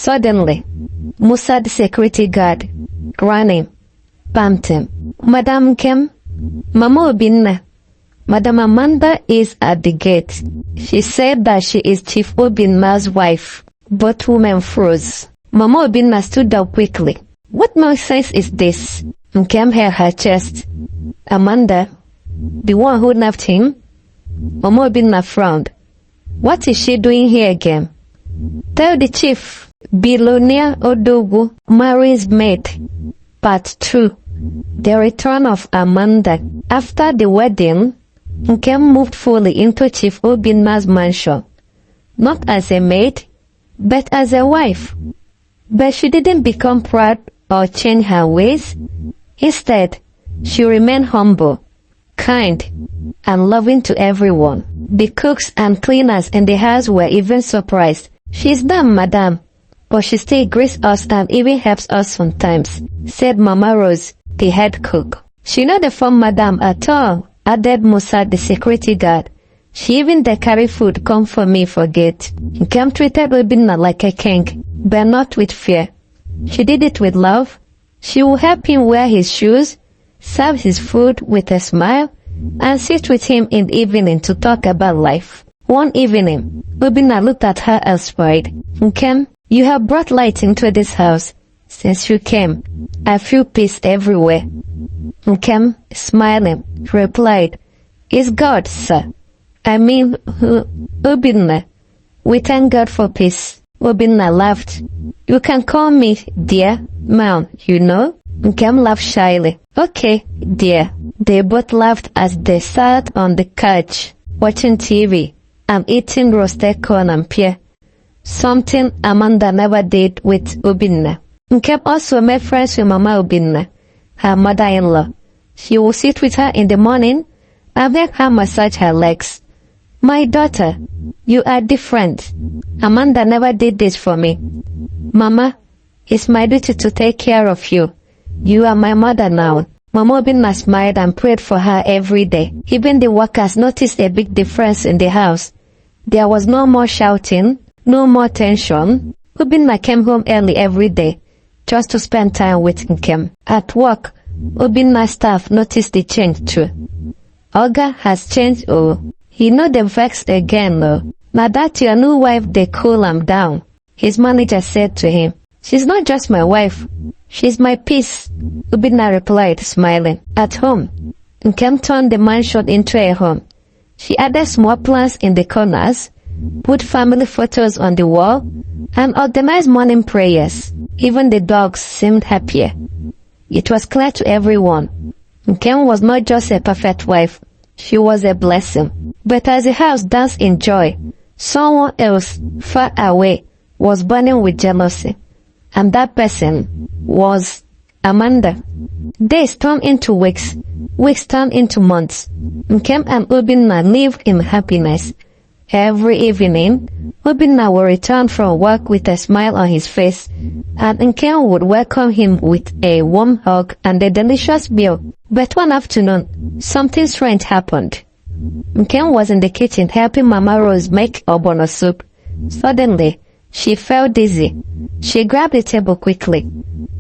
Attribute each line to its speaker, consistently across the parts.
Speaker 1: Suddenly, Musa the security guard ran in, bumped him. Madam Nkem, Mama Obinna, Madam Amanda is at the gate. She said that she is Chief Obinna's wife. Both women froze. Mama Obinna stood up quickly. What nonsense is this? Nkem held her chest. Amanda, the one who left him? Mama Obinna frowned. What is she doing here again? Tell the chief. Billionaire Odogwu marries MAID. Part 2. The return of Amanda. After the wedding, Nkem moved fully into Chief Obinna's mansion. Not as a maid, but as a wife. But she didn't become proud or change her ways. Instead, she remained humble, kind, and loving to everyone. The cooks and cleaners in the house were even surprised. She's done, madam, but she still greets us and even helps us sometimes, said Mama Rose, the head cook. She not the form madam at all, added Musa, the security guard. She even dey carry food come for me forget. Nkem treated Obinna like a king, but not with fear. She did it with love. She would help him wear his shoes, serve his food with a smile, and sit with him in the evening to talk about life. One evening, Obinna looked at her and smiled. Nkem, you have brought light into this house. Since you came, I feel peace everywhere. Nkem, smiling, replied, It's God, sir. I mean, Obinna. We thank God for peace. Obinna laughed. You can call me dear, ma'am, you know? Nkem laughed shyly. Okay, dear. They both laughed as they sat on the couch, watching TV. and eating roasted corn and pear, something Amanda never did with Obinna. Nkem also made friends with Mama Obinna, her mother-in-law. She would sit with her in the morning and make her massage her legs. My daughter, you are different. Amanda never did this for me. Mama, it's my duty to take care of you. You are my mother now. Mama Obinna smiled and prayed for her every day. Even the workers noticed a big difference in the house. There was no more shouting, no more tension. Obinna came home early every day, just to spend time with Nkem. At work, Obinna's staff noticed the change too. Oga has changed, oh. He no dey vexed again, no. Now that your new wife dey cool him down, his manager said to him. She's not just my wife, she's my peace, Obinna replied, smiling. At home, Nkem turned the mansion into a home. She added small plants in the corners, put family photos on the wall, and organized morning prayers. Even the dogs seemed happier. It was clear to everyone, Nkem was not just a perfect wife, she was a blessing. But as the house danced in joy, someone else, far away, was burning with jealousy. And that person was Amanda. Days turned into weeks, weeks turned into months. Nkem and Obinna lived in happiness. Every evening, Obinna would return from work with a smile on his face, and Nkem would welcome him with a warm hug and a delicious meal. But one afternoon, something strange happened. Nkem was in the kitchen helping Mama Rose make ogbono soup. Suddenly, she felt dizzy. She grabbed the table quickly.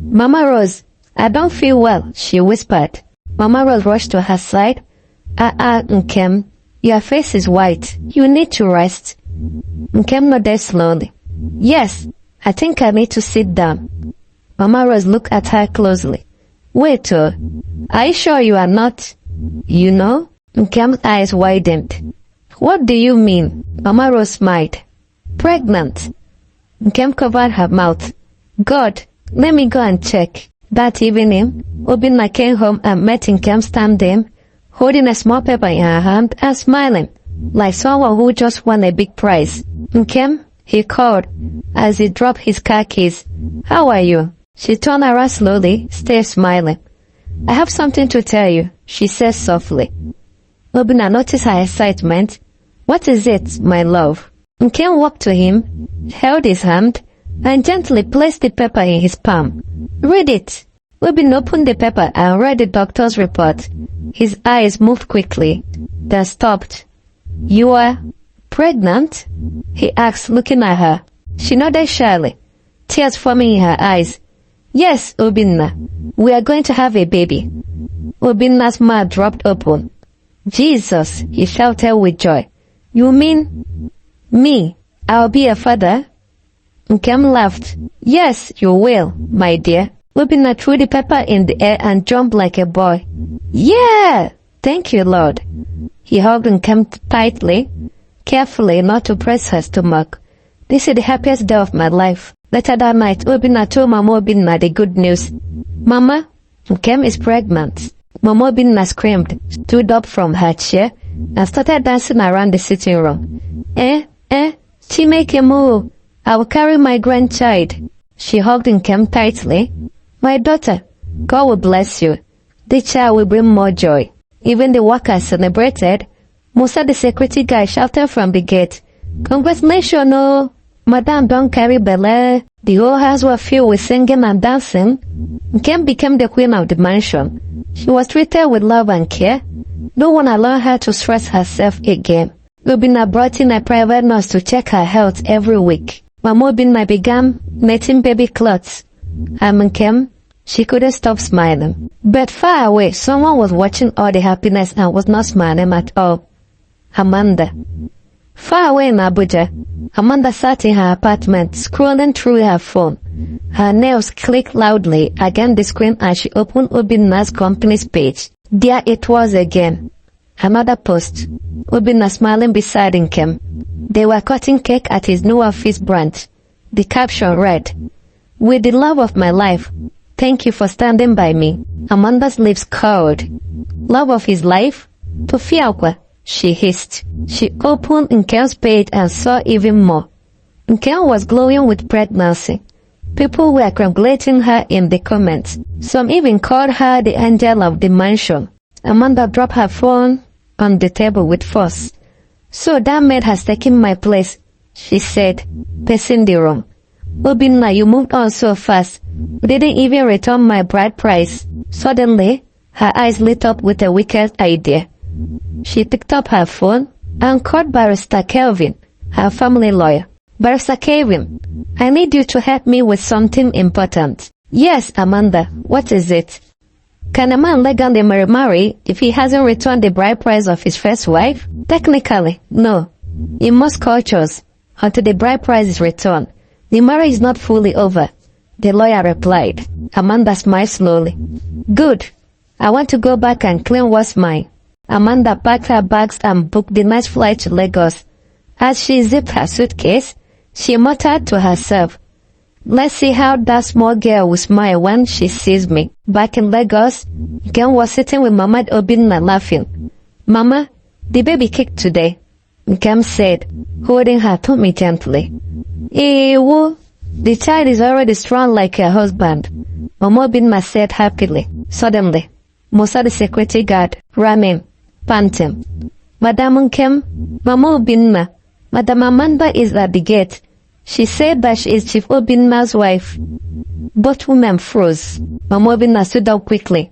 Speaker 1: Mama Rose, I don't feel well, she whispered. Mama Rose rushed to her side. Nkem, your face is white. You need to rest. Nkem nodded slowly. Yes, I think I need to sit down. Mama Rose looked at her closely. Wait, are you sure you are not? You know? Nkem's eyes widened. What do you mean? Mama Rose smiled. Pregnant. Nkem covered her mouth. God, let me go and check. That evening, Obinna came home and met Nkem standing, holding a small paper in her hand and smiling, like someone who just won a big prize. Nkem, he called, as he dropped his car keys. How are you? She turned around slowly, still smiling. I have something to tell you, she said softly. Obinna noticed her excitement. What is it, my love? Nkem walked to him, held his hand, and gently placed the paper in his palm. Read it. Obinna opened the paper and read the doctor's report. His eyes moved quickly, then stopped. You are pregnant? He asked, looking at her. She nodded shyly. tears forming in her eyes. Yes, Obinna, we are going to have a baby. Obinna's mouth dropped open. Jesus, he shouted with joy. You mean me? I'll be a father? Nkem laughed. Yes, you will, my dear. Obinna threw the pepper in the air and jumped like a boy. Yeah! Thank you, Lord. He hugged Nkem tightly, carefully not to press her stomach. This is the happiest day of my life. Later that night, Obinna told Mama Obinna the good news. Mama, Nkem is pregnant. Mama Obinna screamed, stood up from her chair, and started dancing around the sitting room. Chimekemo, I will carry my grandchild. She hugged Nkem tightly. My daughter, God will bless you. The child will bring more joy. Even the workers celebrated. Musa the security guy shouted from the gate, Congratulations, no. Madame don't carry belle. The whole house was filled with singing and dancing. Nkem became the queen of the mansion. She was treated with love and care. No one allowed her to stress herself again. Obinna brought in a private nurse to check her health every week. Mama Obinna began knitting baby clothes. Nkem, she couldn't stop smiling. But far away, someone was watching all the happiness and was not smiling at all. Amanda. Far away in Abuja, Amanda sat in her apartment, scrolling through her phone. Her nails clicked loudly against the screen as she opened Obinna's company's page. There it was again. Another post. Obinna smiling beside Nkem. They were cutting cake at his new office branch. The caption read, With the love of my life, thank you for standing by me. Amanda's lips curled. Love of his life? Tofiakwa, she hissed. She opened Nkem's page and saw even more. Nkem was glowing with pregnancy. People were congratulating her in the comments. Some even called her the angel of the mansion. Amanda dropped her phone on the table with force. So that maid has taken my place, she said, pacing the room. Obinna, you moved on so fast. You didn't even return my bride price. Suddenly, her eyes lit up with a wicked idea. She picked up her phone and called Barrister Kelvin, her family lawyer. Barrister Kelvin, I need you to help me with something important. Yes, Amanda, what is it? Can a man legally marry if he hasn't returned the bride price of his first wife? Technically, no. In most cultures, until the bride price is returned, the marriage is not fully over, the lawyer replied. Amanda smiled slowly. Good. I want to go back and claim what's mine. Amanda packed her bags and booked the night flight to Lagos. As she zipped her suitcase, she muttered to herself, Let's see how that small girl will smile when she sees me. Back in Lagos, Nkem was sitting with Mama Obinna laughing. Mama, the baby kicked today, Nkem said, holding her tummy gently. Ew, the child is already strong like her husband, Mama Obinna said happily. Suddenly, Musa the security guard ran in, panting. Madam Nkem, Mama Obinna, Madam Amanda is at the gate. She said that she is Chief Obinna's wife. Both women froze. Mama Obinna stood up quickly.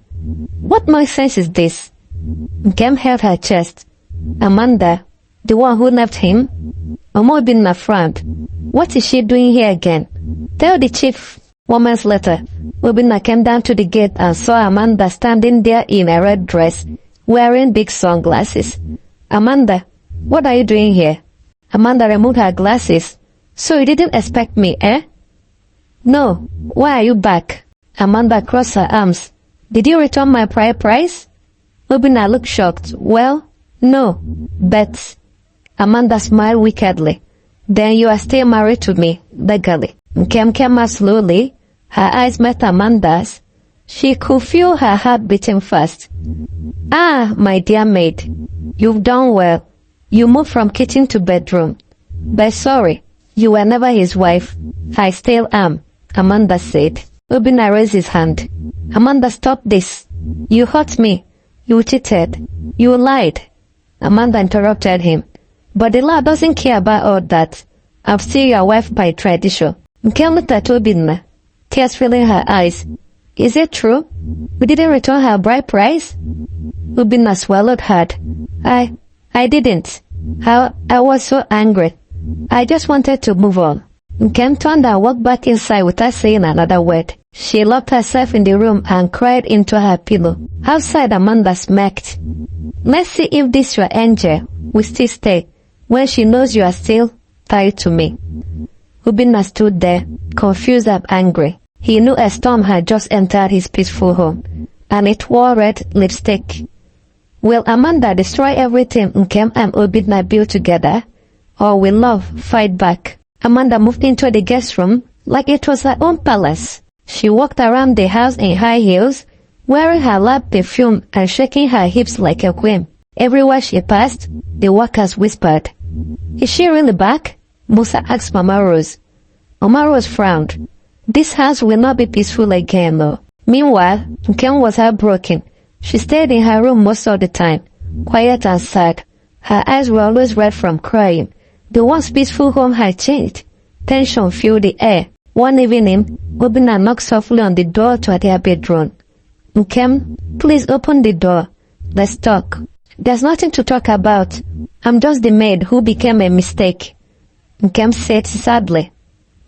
Speaker 1: What nonsense is this? Nkem held her chest. Amanda, the one who left him? Mama Obinna frowned. What is she doing here again? Tell the chief. Moments later, Obinna came down to the gate and saw Amanda standing there in a red dress, wearing big sunglasses. Amanda, what are you doing here? Amanda removed her glasses. So you didn't expect me, eh? No. Why are you back? Amanda crossed her arms. Did you return my bride price? Obinna looked shocked. Well, no. But... Amanda smiled wickedly. Then you are still married to me, legally. Nkem came out slowly. Her eyes met Amanda's. She could feel her heart beating fast. Ah, my dear maid. You've done well. You moved from kitchen to bedroom. But sorry. You were never his wife. I still am, Amanda said. Obinna raised his hand. Amanda, stop this. You hurt me. You cheated. You lied. Amanda interrupted him. But the law doesn't care about all that. I'm still your wife by tradition. Nkem looked at Obinna, tears filling her eyes. Is it true? We didn't return her bride price? Obinna swallowed hard. I didn't. I was so angry. I just wanted to move on. Nkem turned and walked back inside without saying another word. She locked herself in the room and cried into her pillow. Outside, Amanda smirked. Let's see if this your angel will still stay when she knows you are still tied to me. Obinna stood there, confused and angry. He knew a storm had just entered his peaceful home, and it wore red lipstick. Will Amanda destroy everything Nkem and Obinna built together, or will love fight back? Amanda moved into the guest room like it was her own palace. She walked around the house in high heels, wearing her lab perfume and shaking her hips like a queen. Everywhere she passed, the workers whispered, "Is she really back?" Musa asked Mama Rose. Mama Rose frowned. This house will not be peaceful again, though. Meanwhile, Nkem was heartbroken. She stayed in her room most of the time, quiet and sad. Her eyes were always red from crying. The once peaceful home had changed. Tension filled the air. One evening, Obinna knocked softly on the door to their bedroom. Nkem, please open the door. Let's talk. There's nothing to talk about. I'm just the maid who became a mistake. Nkem said sadly.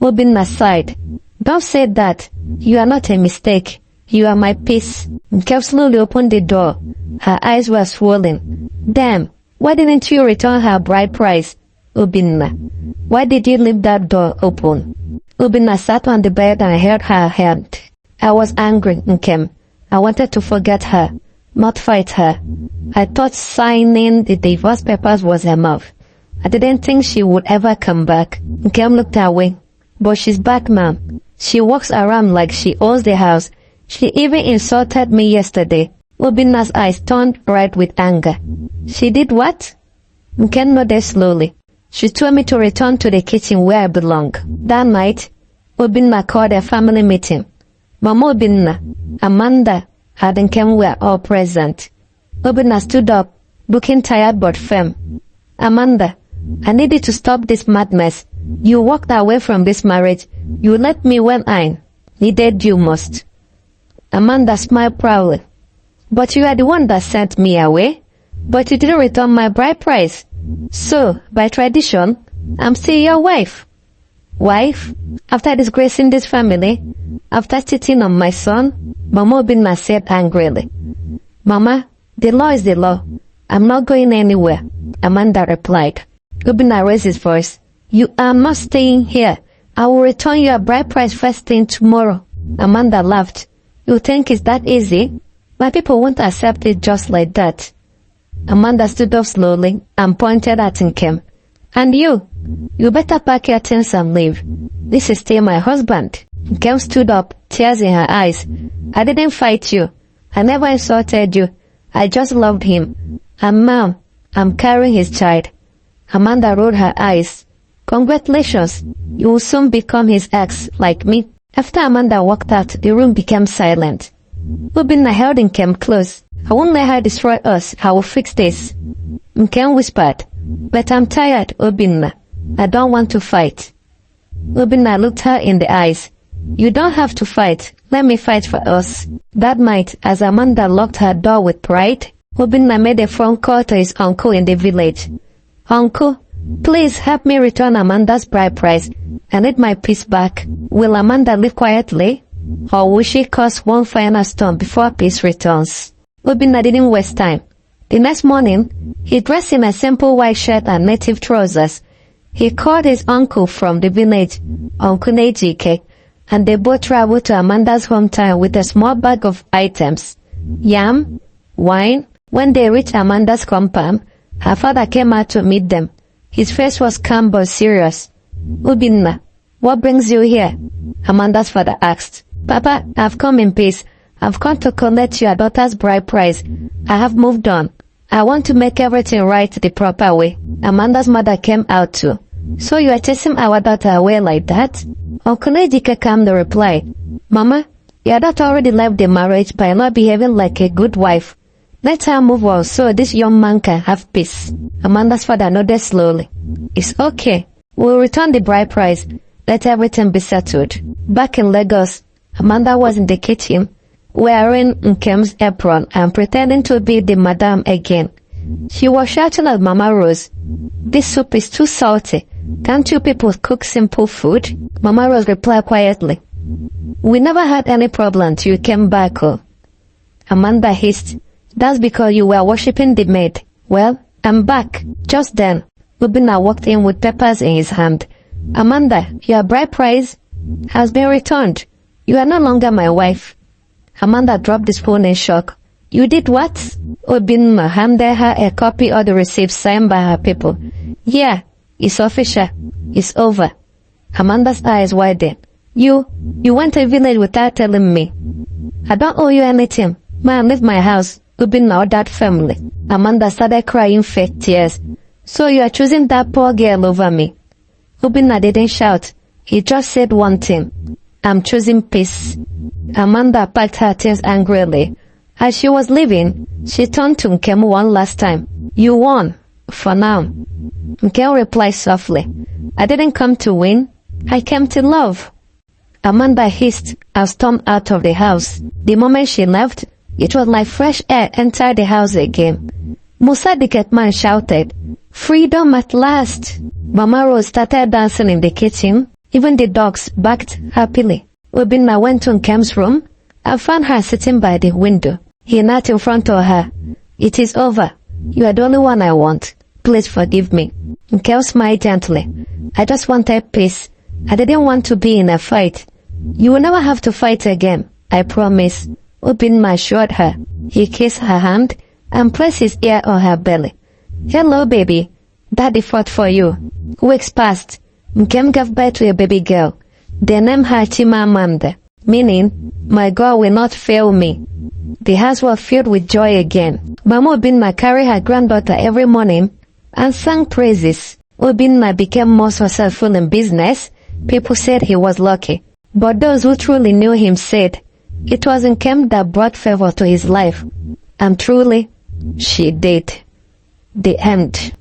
Speaker 1: Obinna sighed. Don't say that. You are not a mistake. You are my peace. Nkem slowly opened the door. Her eyes were swollen. Damn, why didn't you return her bride price? Obinna, why did you leave that door open? Obinna sat on the bed and held her hand. I was angry, Nkem. I wanted to forget her, not fight her. I thought signing the divorce papers was enough. I didn't think she would ever come back. Nkem looked away. But she's back, ma'am. She walks around like she owns the house. She even insulted me yesterday. Obinna's eyes turned red with anger. She did what? Nkem nodded slowly. She told me to return to the kitchen where I belong. That night, Obinna called a family meeting. Mama Obinna, Amanda, and Nkem were all present. Obinna stood up, looking tired but firm. Amanda, I needed to stop this madness. You walked away from this marriage. You left me when I needed you most. Amanda smiled proudly. But you are the one that sent me away. But you didn't return my bride price. So, by tradition, I'm still your wife. Wife? After disgracing this family, after cheating on my son, Mama Obinna said angrily. Mama, the law is the law. I'm not going anywhere, Amanda replied. Obinna raised his voice. You are not staying here. I will return your bride price first thing tomorrow. Amanda laughed. You think it's that easy? My people won't accept it just like that. Amanda stood up slowly and pointed at Nkem. And you better pack your things and leave. This is still my husband. Nkem stood up, tears in her eyes. I didn't fight you. I never insulted you. I just loved him. And ma'am, I'm carrying his child. Amanda rolled her eyes. Congratulations. You will soon become his ex, like me. After Amanda walked out, the room became silent. Obinna held Nkem close. I won't let her destroy us. I will fix this. Nkem whispered. But I'm tired, Obinna. I don't want to fight. Obinna looked her in the eyes. You don't have to fight. Let me fight for us. That night, as Amanda locked her door with pride, Obinna made a phone call to his uncle in the village. Uncle, please help me return Amanda's bride price. I need my peace back. Will Amanda live quietly? Or will she cause one final storm before peace returns? Obinna didn't waste time. The next morning, he dressed in a simple white shirt and native trousers. He called his uncle from the village, Uncle Nejike, and they both traveled to Amanda's hometown with a small bag of items. Yam, wine. When they reached Amanda's compound, her father came out to meet them. His face was calm but serious. Obinna, what brings you here? Amanda's father asked. Papa, I've come in peace. I've come to collect your daughter's bride price. I have moved on. I want to make everything right the proper way. Amanda's mother came out too. So you are chasing our daughter away like that? Uncle Ejike calmly replied. Mama, your daughter already left the marriage by not behaving like a good wife. Let her move on so this young man can have peace. Amanda's father nodded slowly. It's okay. We'll return the bride price. Let everything be settled. Back in Lagos, Amanda was in the kitchen, wearing Nkem's apron and pretending to be the madam again. She was shouting at Mama Rose, "This soup is too salty. Can't you people cook simple food?" Mama Rose replied quietly, "We never had any problem till you came back, oh." Amanda hissed, "That's because you were worshipping the maid. Well, I'm back." Just then, Obinna walked in with peppers in his hand. "Amanda, your bride price has been returned. You are no longer my wife." Amanda dropped the spoon in shock. "You did what?" Obinna handed her a copy of the receipt signed by her people. "Yeah, it's official. It's over." Amanda's eyes widened. You went to a village without telling me." "I don't owe you anything. Man, leave my house." Obinna ordered firmly. Amanda started crying fake tears. "So you are choosing that poor girl over me?" Obinna didn't shout. He just said one thing. "I'm choosing peace." Amanda packed her things angrily. As she was leaving, she turned to Nkem one last time. "You won. For now." Nkem replied softly, "I didn't come to win. I came to love." Amanda hissed and stormed out of the house. The moment she left, it was like fresh air entered the house again. Musa the Ketman shouted, "Freedom at last!" Mama Rose started dancing in the kitchen. Even the dogs barked happily. Obinna went to Nkem's room and found her sitting by the window. He knelt in front of her. "It is over. You are the only one I want. Please forgive me." Nkem smiled gently. "I just wanted peace. I didn't want to be in a fight." "You will never have to fight again, I promise," Obinna assured her. He kissed her hand and placed his ear on her belly. "Hello, baby. Daddy fought for you." Weeks passed. Nkem gave birth to a baby girl. They named her Chimamanda, meaning, "My God will not fail me." The house was filled with joy again. Mama Obinna carried her granddaughter every morning and sang praises. Obinna became more successful in business. People said he was lucky. But those who truly knew him said, it was Nkem that brought favor to his life. And truly, she did. The end.